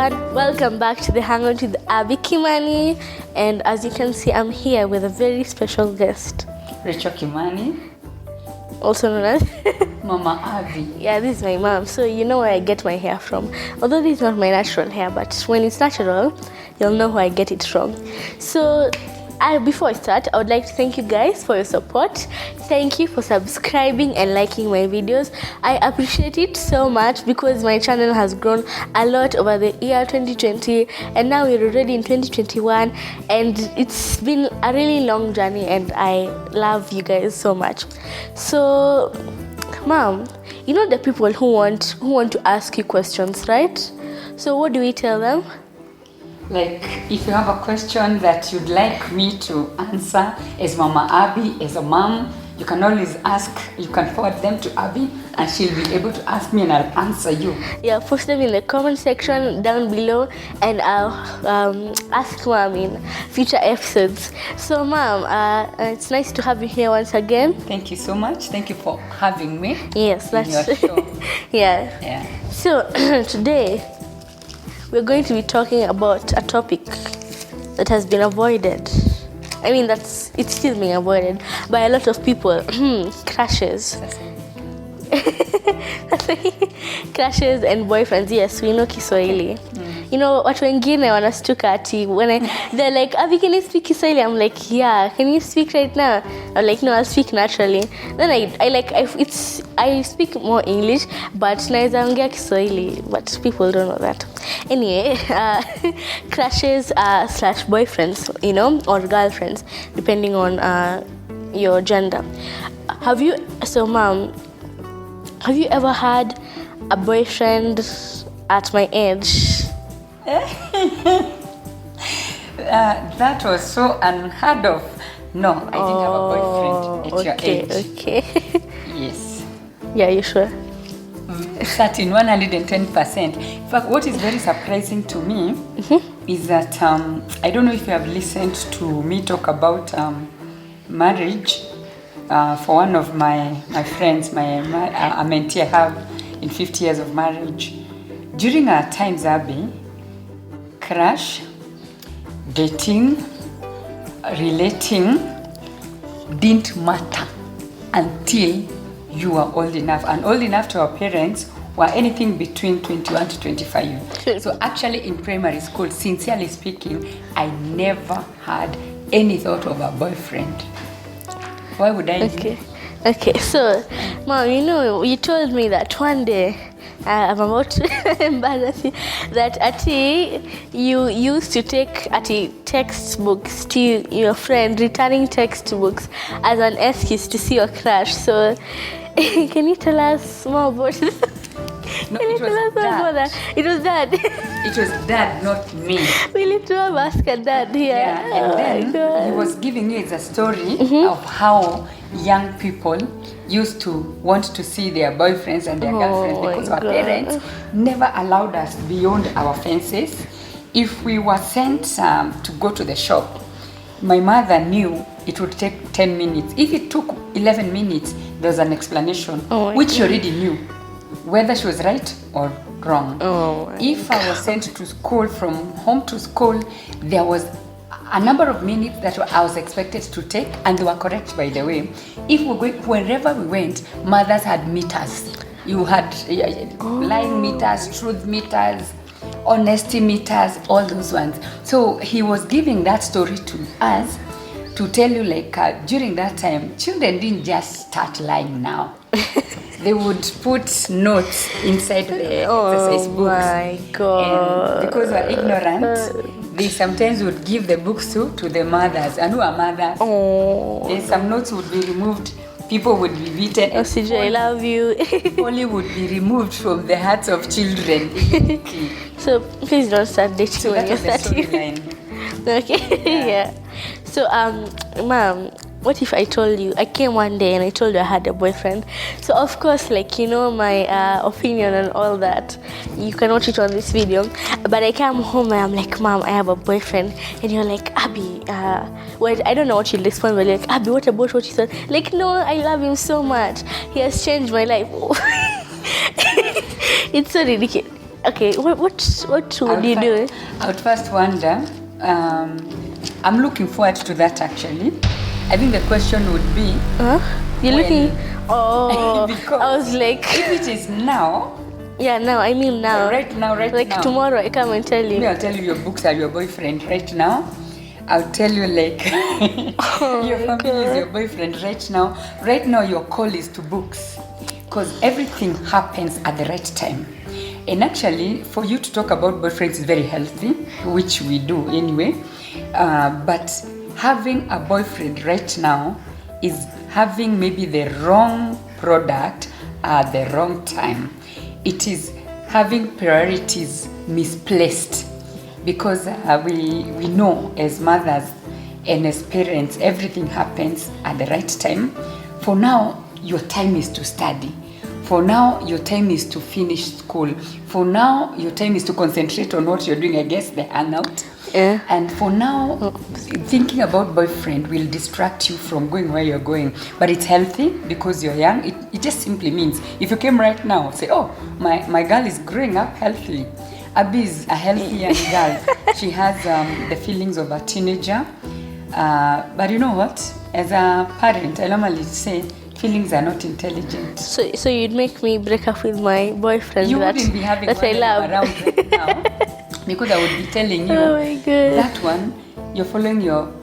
everyone, welcome back to the Hangout with Abby Kimani, and as you can see, I'm here with a very special guest, Rachel Kimani, also known as Mama Abby. Yeah, this is my mom, so you know where I get my hair from. Although this is not my natural hair, but when it's natural, you'll know where I get it from. So before I start, I would like to thank you guys for your support. Thank you for subscribing and liking my videos. I appreciate it so much because my channel has grown a lot over the year 2020, and now we're already in 2021, and it's been a really long journey, and I love you guys so much. So Mom, you know the people who want to ask you questions, right? So what do we tell them? Like, if you have a question that you'd like me to answer as Mama Abby, as a mom, you can always ask. You can forward them to Abby, and she'll be able to ask me, and I'll answer you. Yeah, post them in the comment section down below, and I'll ask Mom in future episodes. So Mom, it's nice to have you here once again. Thank you so much. Thank you for having me. Yes, that's in your show. Yeah. So today we're going to be talking about a topic that has been avoided. I mean, it's still being avoided by a lot of people. Crushes. Crushes and boyfriends. Yes, we know Kiswahili. You know, watu wengine wanastuka ati they're like, Abby, can you speak Kiswahili? I'm like, yeah. Can you speak right now? I'm like, no, I'll speak naturally. Then I speak more English, but naeza ongea Kiswahili, but people don't know that. Anyway, crushes slash boyfriends, you know, or girlfriends, depending on your gender. Mom, have you ever had a boyfriend at my age? That was so unheard of. No, I didn't have a boyfriend at your age. Okay. Yes. Yeah, you sure? Certain 110%. In fact, what is very surprising to me is that I don't know if you have listened to me talk about marriage for one of my friends, a mentee I have in 50 years of marriage. During our times, Abby, crush, dating, relating didn't matter until you were old enough. And old enough to our parents were anything between 21 to 25. So actually in primary school, sincerely speaking, I never had any thought of a boyfriend. Why would I? Okay, so Mom, you know, you told me that one day, I'm about to embarrass you, that you used to take textbooks to your friend, returning textbooks as an excuse to see your crush. So can you tell us more about this? No, it was Dad. It was Dad. It was Dad, not me. We need to have asked Dad here. Yeah, and then he was giving me the story of how young people used to want to see their boyfriends and their girlfriends because our parents never allowed us beyond our fences. If we were sent to go to the shop, my mother knew it would take 10 minutes. If it took 11 minutes, there's an explanation, which she already knew, whether she was right or wrong. If I was sent to school, from home to school, there was a number of minutes that I was expected to take, and they were correct, by the way. Wherever we went, mothers had meters. You had lying meters, truth meters, honesty meters, all those ones. So he was giving that story to us to tell you, like, during that time, children didn't just start lying now. They would put notes inside the exercise books. Oh my God. And because we're ignorant, they sometimes would give the books to the mothers. And who are mothers? And some notes would be removed. People would be beaten. CJ, I love you. Only would be removed from the hearts of children. So please don't start dating So when that you're was the 30. storyline. Okay, yeah. So, Mom, what if I told you, I came one day and I told you I had a boyfriend? So, of course, like, you know, my opinion and all that, you can watch it on this video. But I come home and I'm like, Mom, I have a boyfriend. And you're like, Abby, well, I don't know what you'll respond, but you're like, Abby, what about what you said? Like, no, I love him so much. He has changed my life. It's so ridiculous. Okay, what would you do? I would first wonder. I'm looking forward to that actually. I think the question would be. You're looking. Oh, because I was like, if it is now. Yeah, now. I mean now. Right now. Like tomorrow, I come and tell you. Maybe I'll tell you your books are your boyfriend right now. I'll tell you like your family is your boyfriend right now. Right now, your call is to books, because everything happens at the right time. And actually, for you to talk about boyfriends is very healthy, which we do anyway. But having a boyfriend right now is having maybe the wrong product at the wrong time. It is having priorities misplaced, because we know as mothers and as parents, everything happens at the right time. For now, your time is to study. For now, your time is to finish school. For now, your time is to concentrate on what you're doing against the Hangout. Yeah. And for now, thinking about boyfriend will distract you from going where you're going. But it's healthy because you're young. It just simply means if you came right now, say, oh, my girl is growing up healthily. Abby is a healthy young girl. She has the feelings of a teenager. But you know what? As a parent, I normally say feelings are not intelligent. So you'd make me break up with my boyfriend You wouldn't be having that one I love around right now, because I would be telling you Oh my God. that one, you're following your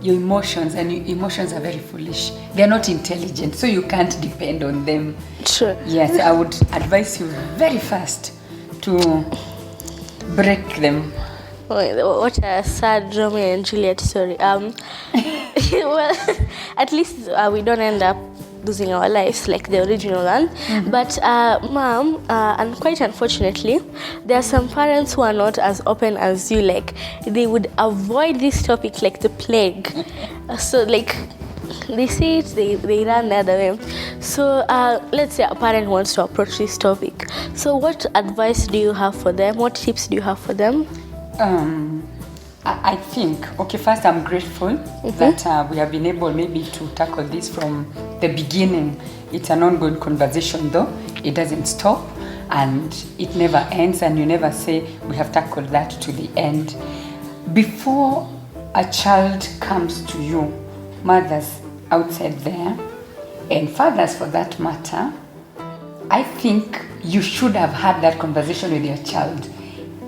emotions, and your emotions are very foolish. They're not intelligent, so you can't depend on them. Sure. Yes, I would advise you very fast to break them. What a sad Romeo and Juliet story. Well, at least we don't end up losing our lives like the original one. But mom, and quite unfortunately, there are some parents who are not as open as you. Like, they would avoid this topic like the plague. So like, they say it, they run the other way. So let's say a parent wants to approach this topic. So what advice do you have for them? What tips do you have for them? I think, okay, first I'm grateful that we have been able maybe to tackle this from the beginning. It's an ongoing conversation though. It doesn't stop and it never ends, and you never say we have tackled that to the end. Before a child comes to you, mothers outside there, and fathers for that matter, I think you should have had that conversation with your child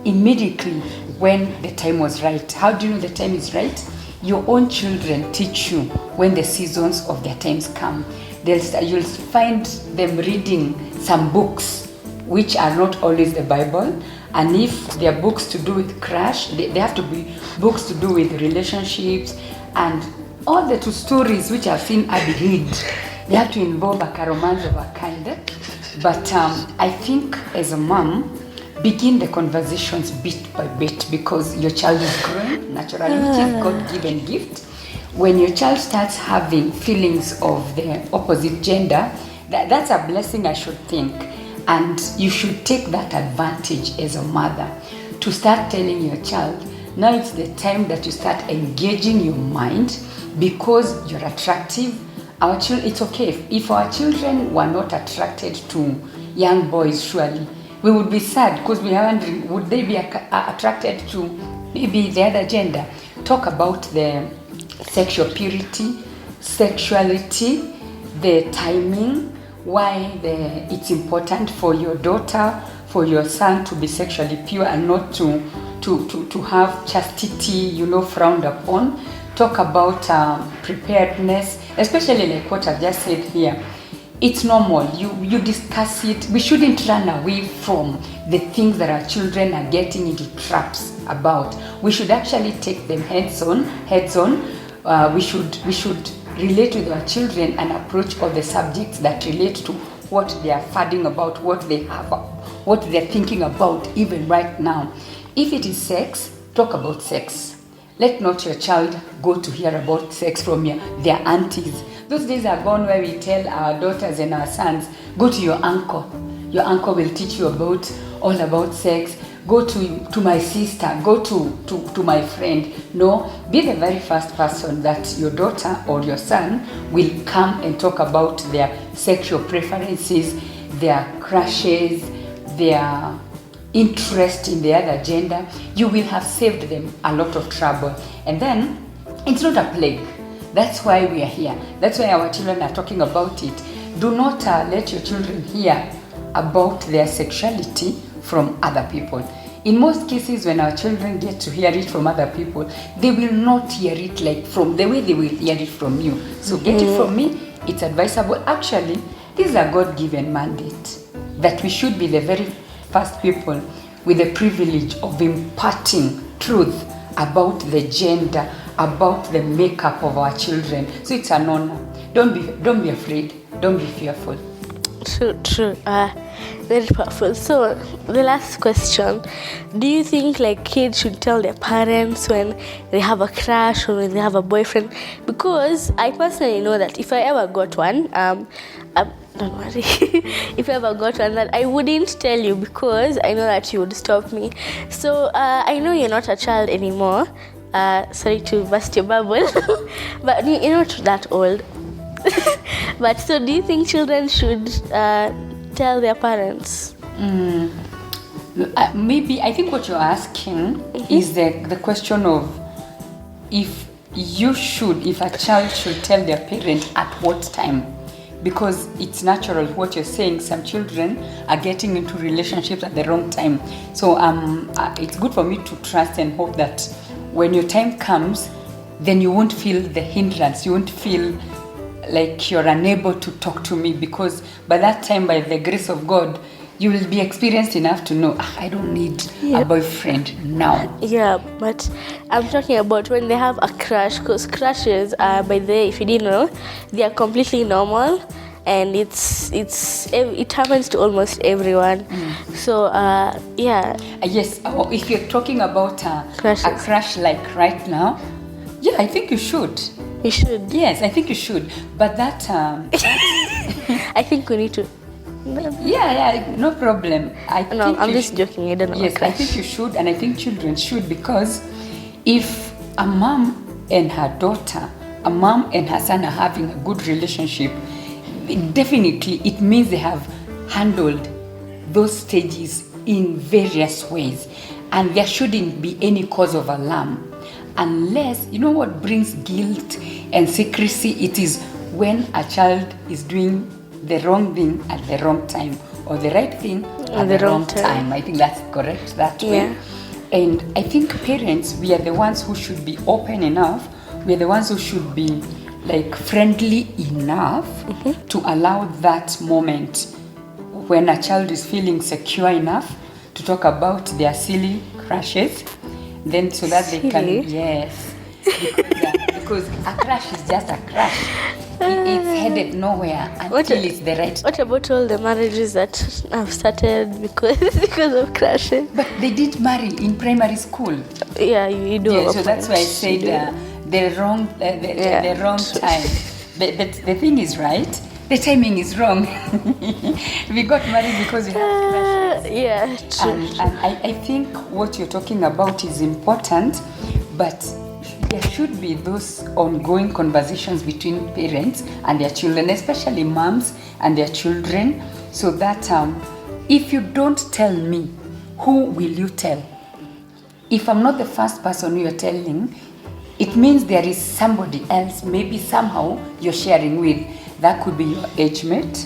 immediately when the time was right. How do you know the time is right? Your own children teach you when the seasons of their times come. You'll find them reading some books which are not always the Bible, and if they are books to do with crush, they have to be books to do with relationships, and all the two stories which I've seen Abby read, they have to involve a romance of a kind. But I think as a mom, begin the conversations bit by bit, because your child is growing naturally, which is God-given gift. When your child starts having feelings of the opposite gender, that's a blessing, I should think. And you should take that advantage as a mother to start telling your child, now it's the time that you start engaging your mind because you're attractive. It's okay if our children were not attracted to young boys, surely we would be sad, because we are wondering, would they be attracted to maybe the other gender? Talk about the sexual purity, sexuality, the timing, why it's important for your daughter, for your son to be sexually pure and not to have chastity, frowned upon. Talk about preparedness, especially like what I've just said here. It's normal. You discuss it. We shouldn't run away from the things that our children are getting into traps about. We should actually take them heads on. We should relate with our children and approach all the subjects that relate to what they are fadding about, what they have, what they're thinking about even right now. If it is sex, talk about sex. Let not your child go to hear about sex from their aunties. Those days are gone where we tell our daughters and our sons, go to your uncle. Your uncle will teach you all about sex. Go to my sister. Go to my friend. No, be the very first person that your daughter or your son will come and talk about their sexual preferences, their crushes, their interest in the other gender, you will have saved them a lot of trouble. And then it's not a plague. That's why we are here. That's why our children are talking about it. Do not let your children hear about their sexuality from other people. In most cases, when our children get to hear it from other people, they will not hear it like from the way they will hear it from you. So get it from me, it's advisable. Actually, this is a God-given mandate that we should be the very first people with the privilege of imparting truth about the gender, about the makeup of our children. So it's an honor. Don't be afraid. Don't be fearful. True. Very powerful. So the last question: do you think like kids should tell their parents when they have a crush or when they have a boyfriend? Because I personally know that if I ever got one, don't worry. If I ever got one, that I wouldn't tell you because I know that you would stop me. So I know you're not a child anymore. Sorry to burst your bubble, but you're not that old. But so do you think children should tell their parents? Maybe I think what you're asking is the question of if a child should tell their parent at what time. Because it's natural what you're saying, some children are getting into relationships at the wrong time. So it's good for me to trust and hope that when your time comes, then you won't feel the hindrance, you won't feel like you're unable to talk to me, because by that time, by the grace of God, you will be experienced enough to know, I don't need a boyfriend now. Yeah, but I'm talking about when they have a crush, because crushes are, by the way, if you didn't know, they are completely normal, and it happens to almost everyone. So yeah. Yes, if you're talking about a crush like right now, yeah, I think you should. You should. Yes, I think you should. But that I think we need to. Yeah, no problem. I'm just joking. I don't know. Yes, I think you should, and I think children should, because if a mom and her daughter, a mom and her son are having a good relationship, definitely it means they have handled those stages in various ways, and there shouldn't be any cause of alarm. Unless, you know what brings guilt and secrecy? It is when a child is doing the wrong thing at the wrong time, or the right thing at the wrong time. I think that's correct that way. And I think parents, we are the ones who should be open enough. We are the ones who should be like friendly enough to allow that moment when a child is feeling secure enough to talk about their silly crushes. Then so that they can, yes, because a crush is just a crush. It's headed nowhere until it's the right time. What about all the marriages that have started because of crushes? But they did marry in primary school. Yeah, you do. Yeah, so that's why I said the wrong time. But the thing is right. The timing is wrong. We got married because we had crushes. Yeah, true. And I think what you're talking about is important, but there should be those ongoing conversations between parents and their children, especially moms and their children, so that if you don't tell me, who will you tell? If I'm not the first person you're telling, it means there is somebody else, maybe somehow you're sharing with. That could be your age mate.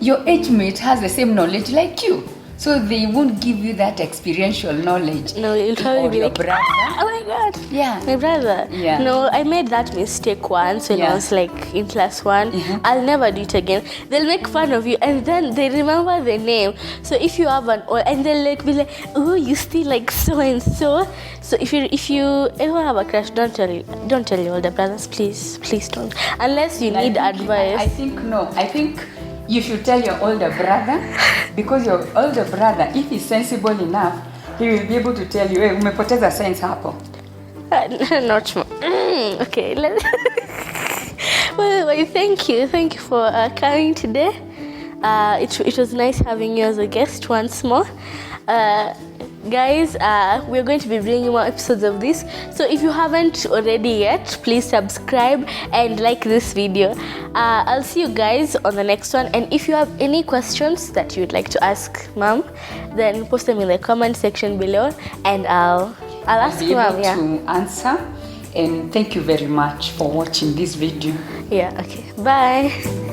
Your age mate has the same knowledge like you, so they won't give you that experiential knowledge. No, you'll probably be like, brother. Oh my God, yeah, my brother. Yeah. No, I made that mistake once when I was like in class 1. I'll never do it again. They'll make fun of you, and then they remember the name. So if you have an old, and they'll like be like, oh, you still like so and so. So if you ever have a crush, don't tell your older brothers, please don't, unless you need advice. I think you should tell your older brother, because your older brother, if he's sensible enough, he will be able to tell you, hey, umepoteza science hapo. Not okay. Well, thank you for coming today. It was nice having you as a guest once more. guys, we're going to be bringing more episodes of this, so if you haven't already yet, please subscribe and like this video. I'll see you guys on the next one, and if you have any questions that you'd like to ask mom, then post them in the comment section below, and I'll ask mom to answer. And thank you very much for watching this video. Okay, bye.